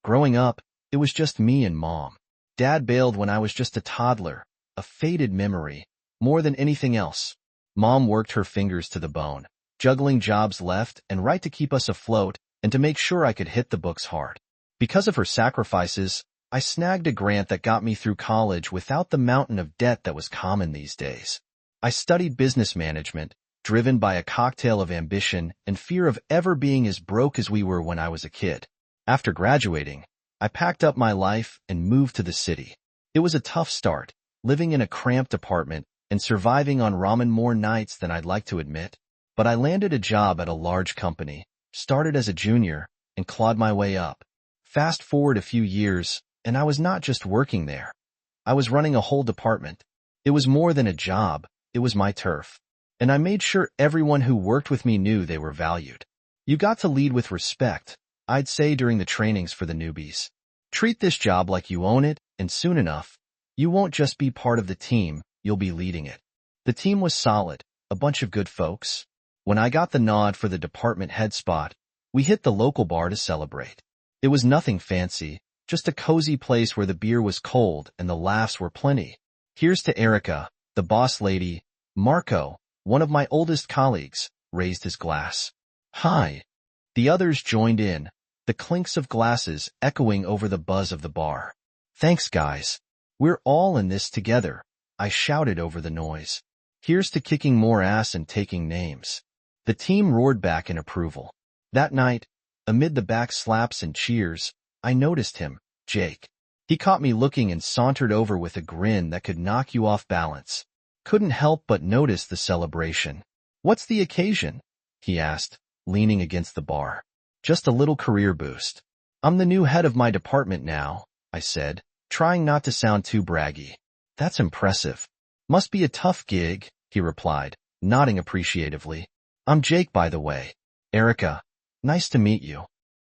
Growing up, it was just me and Mom. Dad bailed when I was just a toddler, a faded memory, more than anything else. Mom worked her fingers to the bone, juggling jobs left and right to keep us afloat and to make sure I could hit the books hard. Because of her sacrifices, I snagged a grant that got me through college without the mountain of debt that was common these days. I studied business management, driven by a cocktail of ambition and fear of ever being as broke as we were when I was a kid. After graduating, I packed up my life and moved to the city. It was a tough start, living in a cramped apartment and surviving on ramen more nights than I'd like to admit. But I landed a job at a large company, started as a junior, and clawed my way up. Fast forward a few years, and I was not just working there. I was running a whole department. It was more than a job, it was my turf. And I made sure everyone who worked with me knew they were valued. You got to lead with respect, I'd say during the trainings for the newbies. Treat this job like you own it, and soon enough, you won't just be part of the team, you'll be leading it. The team was solid, a bunch of good folks. When I got the nod for the department head spot, we hit the local bar to celebrate. It was nothing fancy, just a cozy place where the beer was cold and the laughs were plenty. Here's to Erica, the boss lady. Marco, one of my oldest colleagues, raised his glass. Hi. The others joined in, the clinks of glasses echoing over the buzz of the bar. Thanks, guys. We're all in this together, I shouted over the noise. Here's to kicking more ass and taking names. The team roared back in approval. That night, amid the back slaps and cheers, I noticed him, Jake. He caught me looking and sauntered over with a grin that could knock you off balance. Couldn't help but notice the celebration. What's the occasion? He asked, leaning against the bar. Just a little career boost. I'm the new head of my department now, I said, trying not to sound too braggy. That's impressive. Must be a tough gig, he replied, nodding appreciatively. I'm Jake, by the way. Erica, nice to meet you.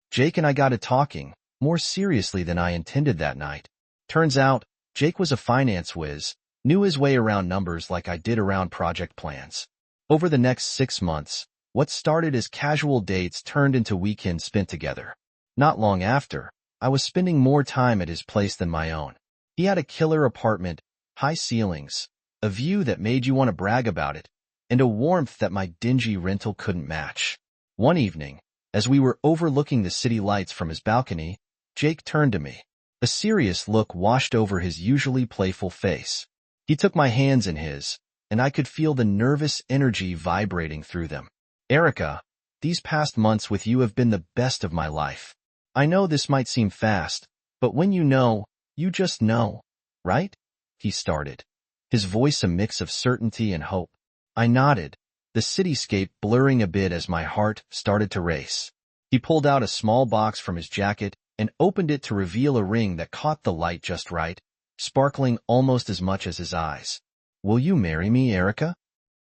Jake and I got it talking, more seriously than I intended that night. Turns out, Jake was a finance whiz, knew his way around numbers like I did around project plans. Over the next 6 months, what started as casual dates turned into weekends spent together. Not long after, I was spending more time at his place than my own. He had a killer apartment, high ceilings, a view that made you want to brag about it, and a warmth that my dingy rental couldn't match. One evening, as we were overlooking the city lights from his balcony, Jake turned to me. A serious look washed over his usually playful face. He took my hands in his, and I could feel the nervous energy vibrating through them. Erica, these past months with you have been the best of my life. I know this might seem fast, but when you know, you just know, right? He started, his voice a mix of certainty and hope. I nodded, the cityscape blurring a bit as my heart started to race. He pulled out a small box from his jacket and opened it to reveal a ring that caught the light just right, sparkling almost as much as his eyes. Will you marry me, Erica?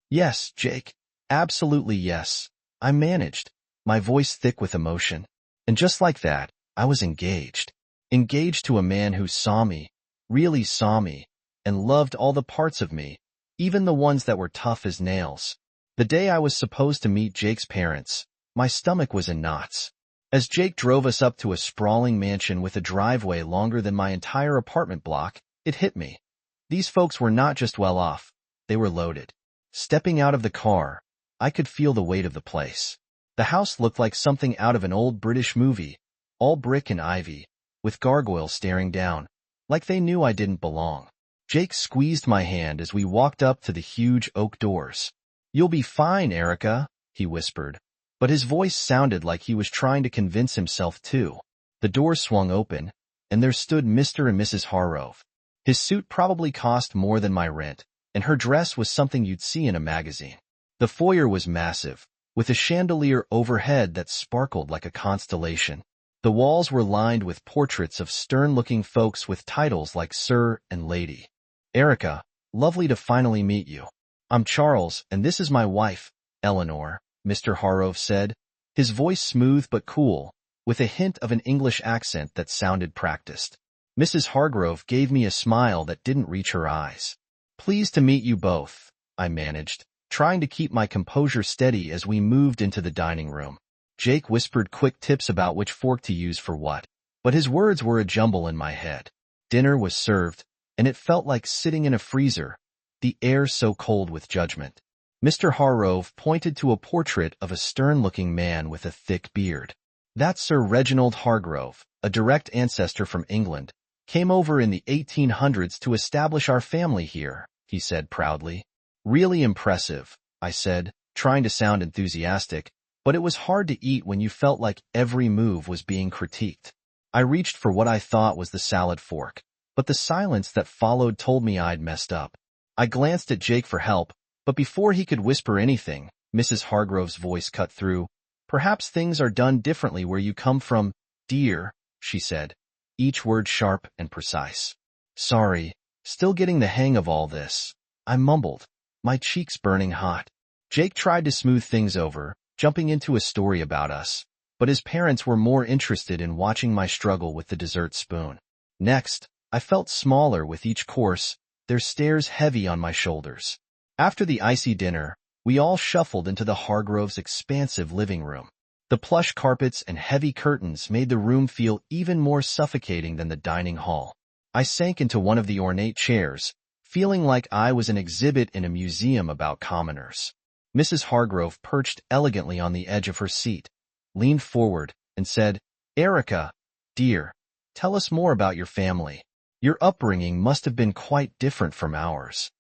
Yes, Jake. Absolutely yes. I managed, my voice thick with emotion. And just like that, I was engaged. Engaged to a man who saw me, really saw me, and loved all the parts of me, even the ones that were tough as nails. The day I was supposed to meet Jake's parents, my stomach was in knots. As Jake drove us up to a sprawling mansion with a driveway longer than my entire apartment block, it hit me. These folks were not just well off, they were loaded. Stepping out of the car, I could feel the weight of the place. The house looked like something out of an old British movie, all brick and ivy, with gargoyles staring down, like they knew I didn't belong. Jake squeezed my hand as we walked up to the huge oak doors. You'll be fine, Erica, he whispered, but his voice sounded like he was trying to convince himself too. The doors swung open, and there stood Mr. and Mrs. Hargrove. His suit probably cost more than my rent, and her dress was something you'd see in a magazine. The foyer was massive, with a chandelier overhead that sparkled like a constellation. The walls were lined with portraits of stern-looking folks with titles like Sir and Lady. Erica, lovely to finally meet you. I'm Charles, and this is my wife, Eleanor, Mr. Hargrove said, his voice smooth but cool, with a hint of an English accent that sounded practiced. Mrs. Hargrove gave me a smile that didn't reach her eyes. Pleased to meet you both, I managed, trying to keep my composure steady as we moved into the dining room. Jake whispered quick tips about which fork to use for what, but his words were a jumble in my head. Dinner was served, and it felt like sitting in a freezer, the air so cold with judgment. Mr. Hargrove pointed to a portrait of a stern-looking man with a thick beard. That's Sir Reginald Hargrove, a direct ancestor from England. Came over in the 1800s to establish our family here, he said proudly. Really impressive, I said, trying to sound enthusiastic, but it was hard to eat when you felt like every move was being critiqued. I reached for what I thought was the salad fork, but the silence that followed told me I'd messed up. I glanced at Jake for help, but before he could whisper anything, Mrs. Hargrove's voice cut through. Perhaps things are done differently where you come from, dear, she said, each word sharp and precise. Sorry, still getting the hang of all this, I mumbled, my cheeks burning hot. Jake tried to smooth things over, jumping into a story about us, but his parents were more interested in watching my struggle with the dessert spoon. Next, I felt smaller with each course, their stares heavy on my shoulders. After the icy dinner, we all shuffled into the Hargroves' expansive living room. The plush carpets and heavy curtains made the room feel even more suffocating than the dining hall. I sank into one of the ornate chairs, feeling like I was an exhibit in a museum about commoners. Mrs. Hargrove perched elegantly on the edge of her seat, leaned forward, and said, Erica, dear, tell us more about your family. Your upbringing must have been quite different from ours.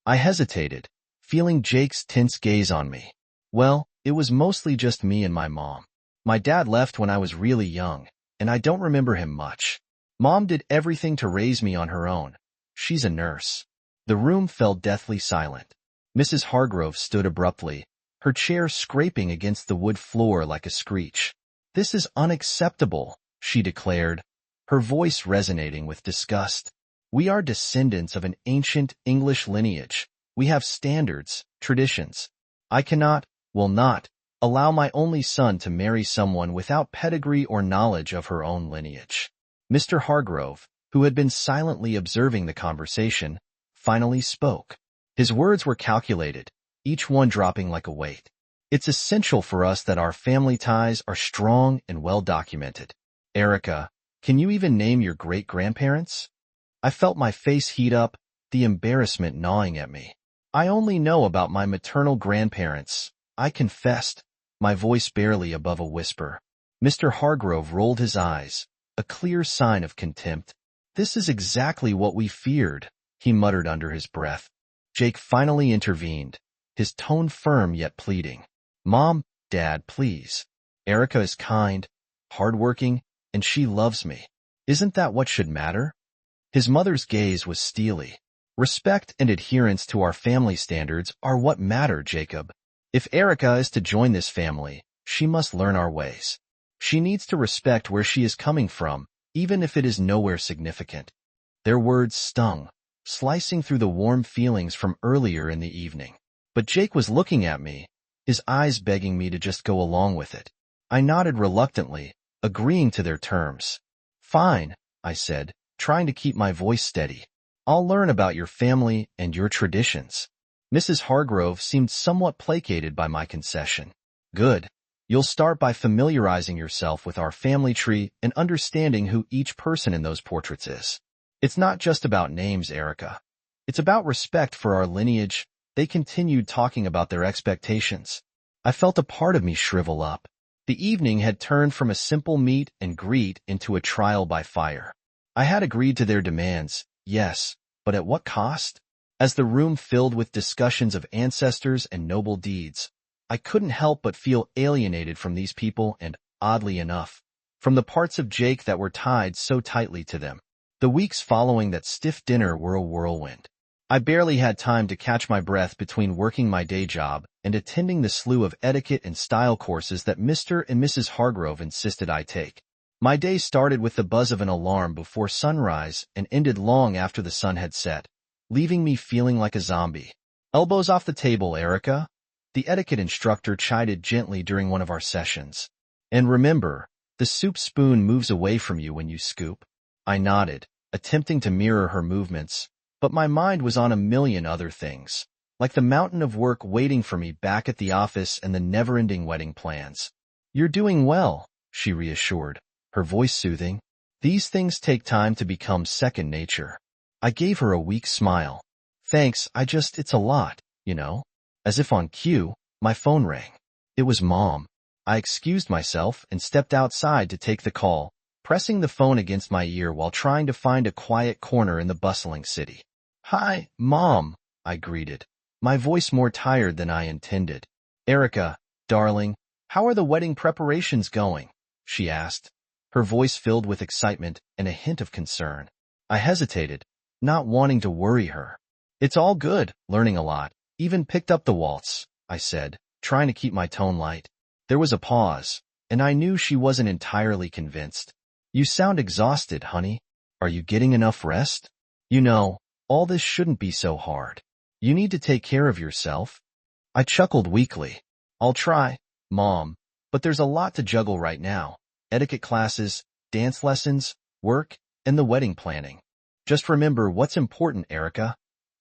I hesitated, feeling Jake's tense gaze on me. Well, it was mostly just me and my mom. My dad left when I was really young, and I don't remember him much. Mom did everything to raise me on her own. She's a nurse. The room fell deathly silent. Mrs. Hargrove stood abruptly, her chair scraping against the wood floor like a screech. This is unacceptable, she declared, her voice resonating with disgust. We are descendants of an ancient English lineage. We have standards, traditions. I cannot, will not, allow my only son to marry someone without pedigree or knowledge of her own lineage. Mr. Hargrove, who had been silently observing the conversation, finally spoke. His words were calculated, each one dropping like a weight. It's essential for us that our family ties are strong and well documented. Erica, can you even name your great-grandparents? I felt my face heat up, the embarrassment gnawing at me. I only know about my maternal grandparents, I confessed, my voice barely above a whisper. Mr. Hargrove rolled his eyes, a clear sign of contempt. This is exactly what we feared, he muttered under his breath. Jake finally intervened, his tone firm yet pleading. Mom, Dad, please. Erica is kind, hardworking, and she loves me. Isn't that what should matter? His mother's gaze was steely. Respect and adherence to our family standards are what matter, Jacob. If Erica is to join this family, she must learn our ways. She needs to respect where she is coming from, even if it is nowhere significant. Their words stung, slicing through the warm feelings from earlier in the evening. But Jake was looking at me, his eyes begging me to just go along with it. I nodded reluctantly, agreeing to their terms. Fine, I said, trying to keep my voice steady. I'll learn about your family and your traditions. Mrs. Hargrove seemed somewhat placated by my concession. Good. You'll start by familiarizing yourself with our family tree and understanding who each person in those portraits is. It's not just about names, Erica. It's about respect for our lineage. They continued talking about their expectations. I felt a part of me shrivel up. The evening had turned from a simple meet and greet into a trial by fire. I had agreed to their demands, yes, but at what cost? As the room filled with discussions of ancestors and noble deeds, I couldn't help but feel alienated from these people and, oddly enough, from the parts of Jake that were tied so tightly to them. The weeks following that stiff dinner were a whirlwind. I barely had time to catch my breath between working my day job and attending the slew of etiquette and style courses that Mr. and Mrs. Hargrove insisted I take. My day started with the buzz of an alarm before sunrise and ended long after the sun had set, leaving me feeling like a zombie. Elbows off the table, Erica, the etiquette instructor chided gently during one of our sessions. And remember, the soup spoon moves away from you when you scoop. I nodded, attempting to mirror her movements, but my mind was on a million other things, like the mountain of work waiting for me back at the office and the never-ending wedding plans. You're doing well, she reassured, her voice soothing. These things take time to become second nature. I gave her a weak smile. Thanks, it's a lot, you know. As if on cue, my phone rang. It was Mom. I excused myself and stepped outside to take the call, pressing the phone against my ear while trying to find a quiet corner in the bustling city. Hi, Mom, I greeted, my voice more tired than I intended. Erica, darling, how are the wedding preparations going? She asked, her voice filled with excitement and a hint of concern. I hesitated, not wanting to worry her. It's all good, learning a lot. Even picked up the waltz, I said, trying to keep my tone light. There was a pause, and I knew she wasn't entirely convinced. You sound exhausted, honey. Are you getting enough rest? You know, all this shouldn't be so hard. You need to take care of yourself. I chuckled weakly. I'll try, Mom, but there's a lot to juggle right now. Etiquette classes, dance lessons, work, and the wedding planning. Just remember what's important, Erica.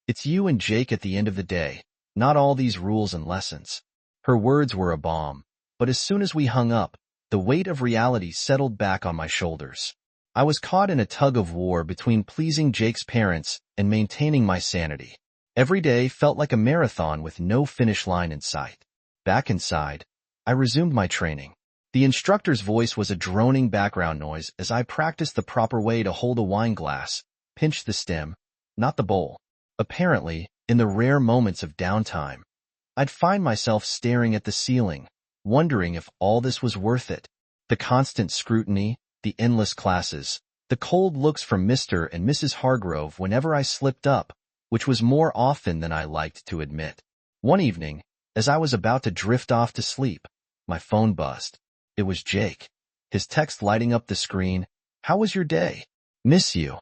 It's you and Jake at the end of the day, not all these rules and lessons. Her words were a balm, but as soon as we hung up, the weight of reality settled back on my shoulders. I was caught in a tug of war between pleasing Jake's parents and maintaining my sanity. Every day felt like a marathon with no finish line in sight. Back inside, I resumed my training. The instructor's voice was a droning background noise as I practiced the proper way to hold a wine glass, pinch the stem, not the bowl. Apparently, in the rare moments of downtime, I'd find myself staring at the ceiling, wondering if all this was worth it. The constant scrutiny, the endless classes, the cold looks from Mr. and Mrs. Hargrove whenever I slipped up, which was more often than I liked to admit. One evening, as I was about to drift off to sleep, my phone buzzed. It was Jake, his text lighting up the screen. How was your day? Miss you.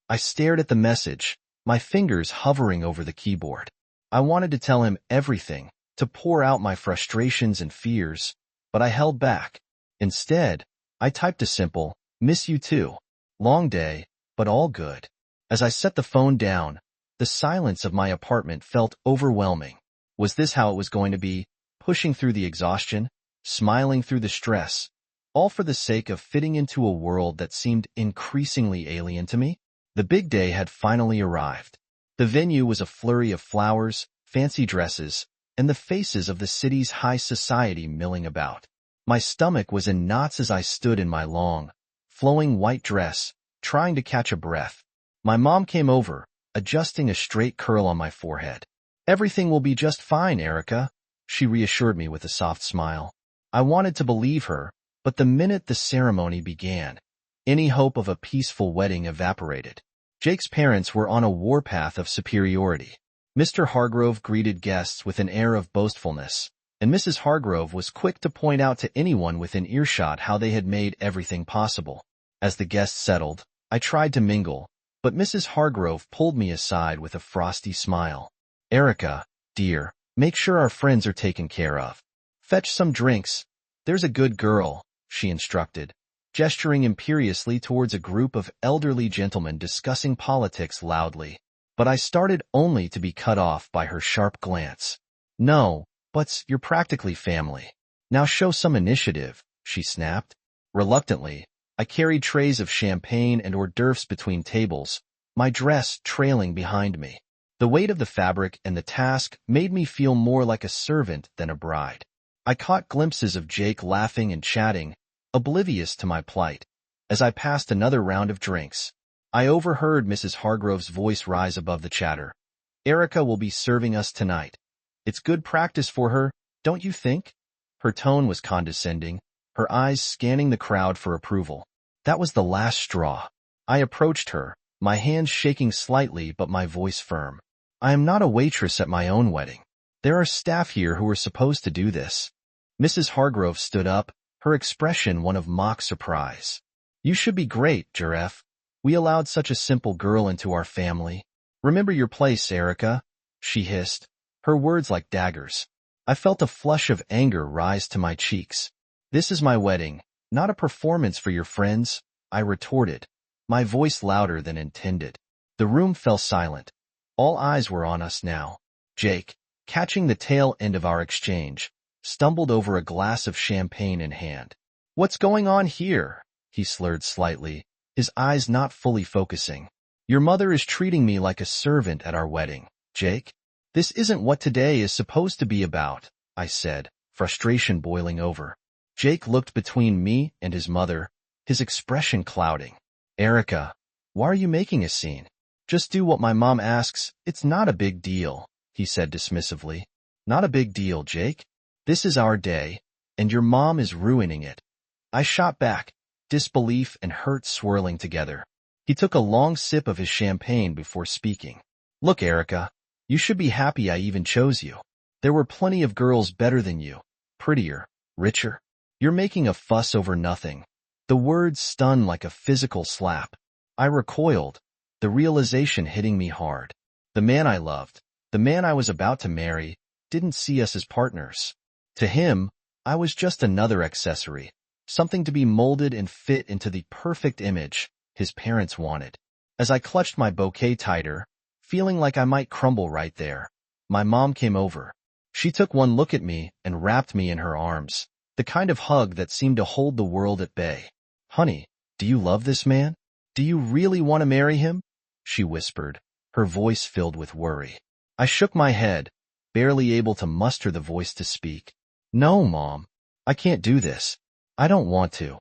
I stared at the message, my fingers hovering over the keyboard. I wanted to tell him everything, to pour out my frustrations and fears, but I held back. Instead, I typed a simple, miss you too. Long day, but all good. As I set the phone down, the silence of my apartment felt overwhelming. Was this how it was going to be, pushing through the exhaustion, smiling through the stress, all for the sake of fitting into a world that seemed increasingly alien to me? The big day had finally arrived. The venue was a flurry of flowers, fancy dresses, and the faces of the city's high society milling about. My stomach was in knots as I stood in my long, flowing white dress, trying to catch a breath. My mom came over, adjusting a straight curl on my forehead. Everything will be just fine, Erica, she reassured me with a soft smile. I wanted to believe her, but the minute the ceremony began, any hope of a peaceful wedding evaporated. Jake's parents were on a warpath of superiority. Mr. Hargrove greeted guests with an air of boastfulness, and Mrs. Hargrove was quick to point out to anyone within earshot how they had made everything possible. As the guests settled, I tried to mingle, but Mrs. Hargrove pulled me aside with a frosty smile. Erica, dear, make sure our friends are taken care of. Fetch some drinks. There's a good girl, she instructed, gesturing imperiously towards a group of elderly gentlemen discussing politics loudly. But I started only to be cut off by her sharp glance. No, but you're practically family. Now show some initiative, she snapped. Reluctantly, I carried trays of champagne and hors d'oeuvres between tables, my dress trailing behind me. The weight of the fabric and the task made me feel more like a servant than a bride. I caught glimpses of Jake laughing and chatting, oblivious to my plight. As I passed another round of drinks, I overheard Mrs. Hargrove's voice rise above the chatter. Erica will be serving us tonight. It's good practice for her, don't you think? Her tone was condescending, her eyes scanning the crowd for approval. That was the last straw. I approached her, my hands shaking slightly but my voice firm. I am not a waitress at my own wedding. There are staff here who are supposed to do this. Mrs. Hargrove stood up, her expression one of mock surprise. You should be great, Giraffe. We allowed such a simple girl into our family. Remember your place, Erica, she hissed, her words like daggers. I felt a flush of anger rise to my cheeks. This is my wedding, not a performance for your friends, I retorted, my voice louder than intended. The room fell silent. All eyes were on us now. Jake, catching the tail end of our exchange, stumbled over a glass of champagne in hand. What's going on here? He slurred slightly, his eyes not fully focusing. Your mother is treating me like a servant at our wedding, Jake. This isn't what today is supposed to be about, I said, frustration boiling over. Jake looked between me and his mother, his expression clouding. Erica, why are you making a scene? Just do what my mom asks, it's not a big deal, he said dismissively. Not a big deal, Jake. This is our day, and your mom is ruining it. I shot back, disbelief and hurt swirling together. He took a long sip of his champagne before speaking. Look, Erica, you should be happy I even chose you. There were plenty of girls better than you, prettier, richer. You're making a fuss over nothing. The words stung like a physical slap. I recoiled, the realization hitting me hard. The man I loved, the man I was about to marry, didn't see us as partners. To him, I was just another accessory, something to be molded and fit into the perfect image his parents wanted. As I clutched my bouquet tighter, feeling like I might crumble right there, my mom came over. She took one look at me and wrapped me in her arms, the kind of hug that seemed to hold the world at bay. Honey, do you love this man? Do you really want to marry him? She whispered, her voice filled with worry. I shook my head, barely able to muster the voice to speak. No, Mom. I can't do this. I don't want to.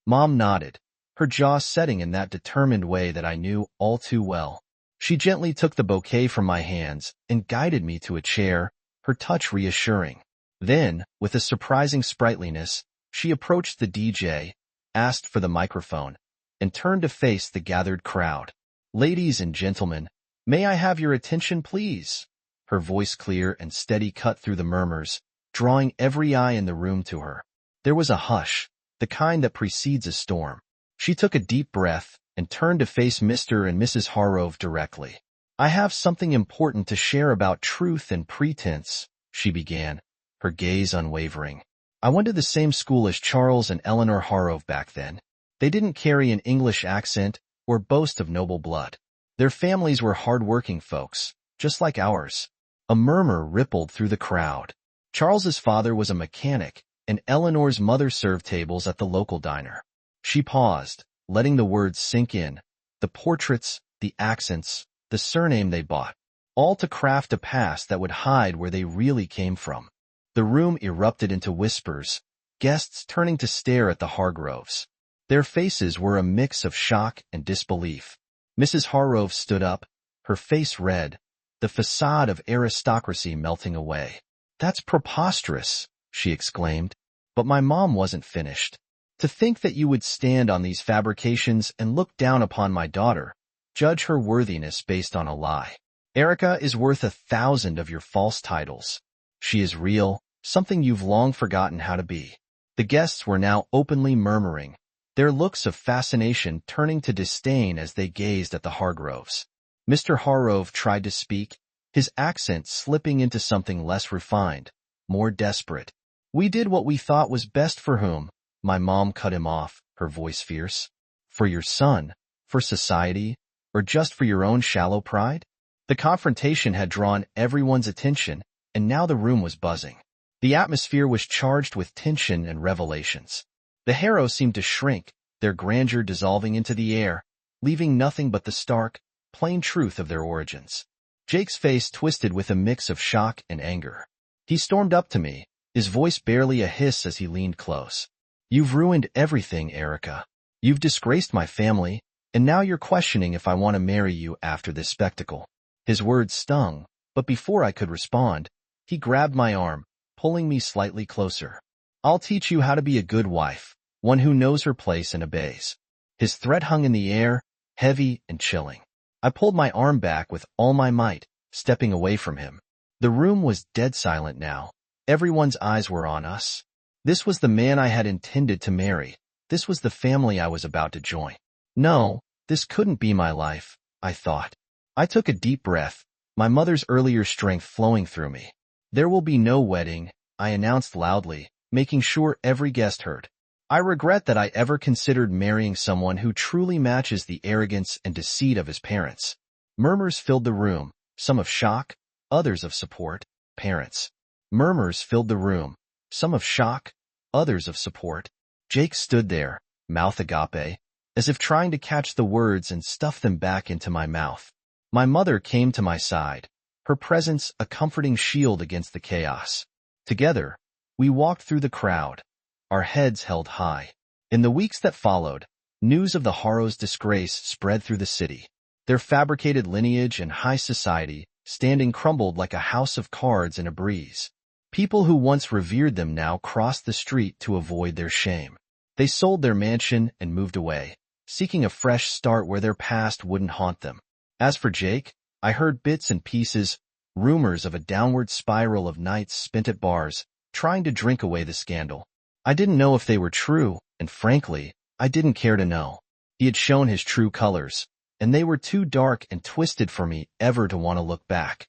Mom nodded, her jaw setting in that determined way that I knew all too well. She gently took the bouquet from my hands and guided me to a chair, her touch reassuring. Then, with a surprising sprightliness, she approached the DJ, asked for the microphone, and turned to face the gathered crowd. Ladies and gentlemen, may I have your attention, please? Her voice clear and steady cut through the murmurs, drawing every eye in the room to her. There was a hush, the kind that precedes a storm. She took a deep breath and turned to face Mr. and Mrs. Harrove directly. I have something important to share about truth and pretense, she began, her gaze unwavering. I went to the same school as Charles and Eleanor Harrove back then. They didn't carry an English accent or boast of noble blood. Their families were hard-working folks, just like ours. A murmur rippled through the crowd. Charles's father was a mechanic, and Eleanor's mother served tables at the local diner. She paused, letting the words sink in. The portraits, the accents, the surname they bought, all to craft a past that would hide where they really came from. The room erupted into whispers, guests turning to stare at the Hargroves. Their faces were a mix of shock and disbelief. Mrs. Harrove stood up, her face red, the facade of aristocracy melting away. That's preposterous, she exclaimed. But my mom wasn't finished. To think that you would stand on these fabrications and look down upon my daughter, judge her worthiness based on a lie. Erica is worth 1,000 of your false titles. She is real, something you've long forgotten how to be. The guests were now openly murmuring, their looks of fascination turning to disdain as they gazed at the Hargroves. Mr. Harrove tried to speak, his accent slipping into something less refined, more desperate. We did what we thought was best for whom? My mom cut him off, her voice fierce. For your son, for society, or just for your own shallow pride? The confrontation had drawn everyone's attention, and now the room was buzzing. The atmosphere was charged with tension and revelations. The Harrows seemed to shrink, their grandeur dissolving into the air, leaving nothing but the stark, plain truth of their origins. Jake's face twisted with a mix of shock and anger. He stormed up to me, his voice barely a hiss as he leaned close. You've ruined everything, Erica. You've disgraced my family, and now you're questioning if I want to marry you after this spectacle. His words stung, but before I could respond, he grabbed my arm, pulling me slightly closer. I'll teach you how to be a good wife, one who knows her place and obeys. His threat hung in the air, heavy and chilling. I pulled my arm back with all my might, stepping away from him. The room was dead silent now. Everyone's eyes were on us. This was the man I had intended to marry. This was the family I was about to join. No, this couldn't be my life, I thought. I took a deep breath, my mother's earlier strength flowing through me. There will be no wedding, I announced loudly, making sure every guest heard. I regret that I ever considered marrying someone who truly matches the arrogance and deceit of his parents. Murmurs filled the room, some of shock, others of support. Parents. Murmurs filled the room, some of shock, others of support. Jake stood there, mouth agape, as if trying to catch the words and stuff them back into my mouth. My mother came to my side, her presence a comforting shield against the chaos. Together, we walked through the crowd, our heads held high. In the weeks that followed, news of the Haros' disgrace spread through the city. Their fabricated lineage and high society standing crumbled like a house of cards in a breeze. People who once revered them now crossed the street to avoid their shame. They sold their mansion and moved away, seeking a fresh start where their past wouldn't haunt them. As for Jake, I heard bits and pieces, rumors of a downward spiral of nights spent at bars, trying to drink away the scandal. I didn't know if they were true, and frankly, I didn't care to know. He had shown his true colors, and they were too dark and twisted for me ever to want to look back.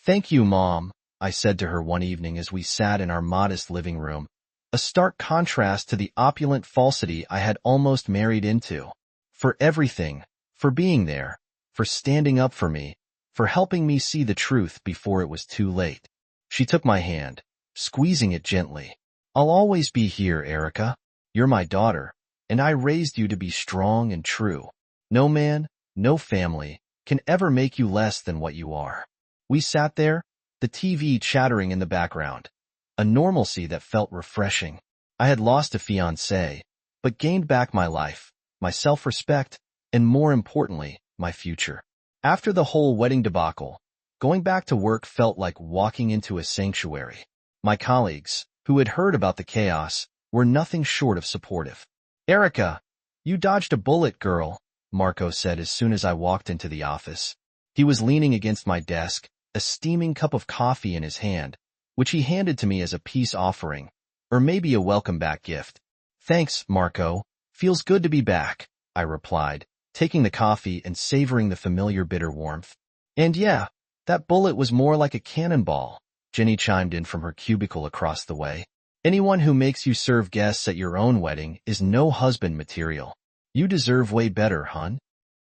"Thank you, Mom," I said to her one evening as we sat in our modest living room, a stark contrast to the opulent falsity I had almost married into. For everything, for being there, for standing up for me, for helping me see the truth before it was too late. She took my hand, squeezing it gently. "I'll always be here, Erica. You're my daughter, and I raised you to be strong and true. No man, no family, can ever make you less than what you are." We sat there, the TV chattering in the background, a normalcy that felt refreshing. I had lost a fiancé, but gained back my life, my self-respect, and more importantly, my future. After the whole wedding debacle, going back to work felt like walking into a sanctuary. My colleagues, who had heard about the chaos, were nothing short of supportive. "Erica, you dodged a bullet, girl," Marco said as soon as I walked into the office. He was leaning against my desk, a steaming cup of coffee in his hand, which he handed to me as a peace offering, or maybe a welcome-back gift. "Thanks, Marco. Feels good to be back," I replied, taking the coffee and savoring the familiar bitter warmth. "And yeah, that bullet was more like a cannonball," Jenny chimed in from her cubicle across the way. "Anyone who makes you serve guests at your own wedding is no husband material. You deserve way better, hun."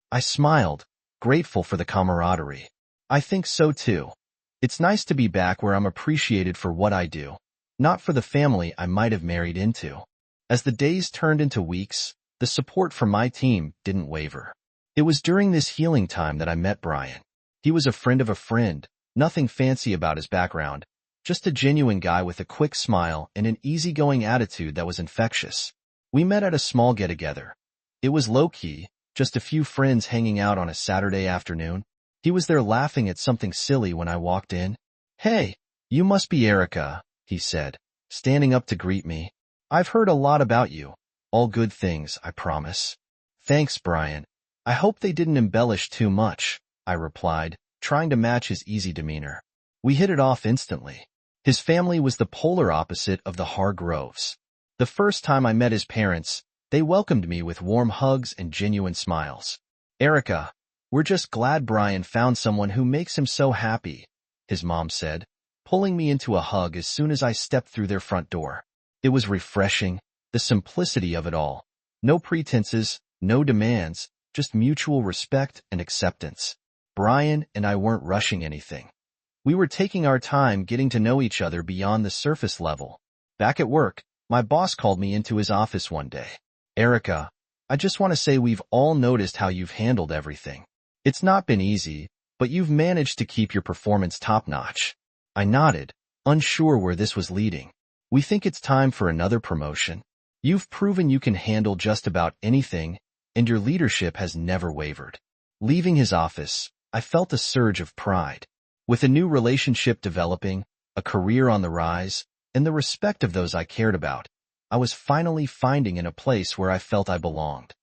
I smiled, grateful for the camaraderie. "I think so too. It's nice to be back where I'm appreciated for what I do, not for the family I might have married into." As the days turned into weeks, the support from my team didn't waver. It was during this healing time that I met Brian. He was a friend of a friend, nothing fancy about his background, just a genuine guy with a quick smile and an easygoing attitude that was infectious. We met at a small get-together. It was low-key, just a few friends hanging out on a Saturday afternoon. He was there laughing at something silly when I walked in. "Hey, you must be Erica," he said, standing up to greet me. "I've heard a lot about you. All good things, I promise." "Thanks, Brian. I hope they didn't embellish too much," I replied, trying to match his easy demeanor. We hit it off instantly. His family was the polar opposite of the Hargroves. The first time I met his parents, they welcomed me with warm hugs and genuine smiles. "Erica, we're just glad Brian found someone who makes him so happy," his mom said, pulling me into a hug as soon as I stepped through their front door. It was refreshing, the simplicity of it all. No pretenses, no demands, just mutual respect and acceptance. Brian and I weren't rushing anything. We were taking our time getting to know each other beyond the surface level. Back at work, my boss called me into his office one day. "Erica, I just want to say we've all noticed how you've handled everything. It's not been easy, but you've managed to keep your performance top-notch." I nodded, unsure where this was leading. "We think it's time for another promotion. You've proven you can handle just about anything, and your leadership has never wavered." Leaving his office, I felt a surge of pride. With a new relationship developing, a career on the rise, and the respect of those I cared about, I was finally finding in a place where I felt I belonged.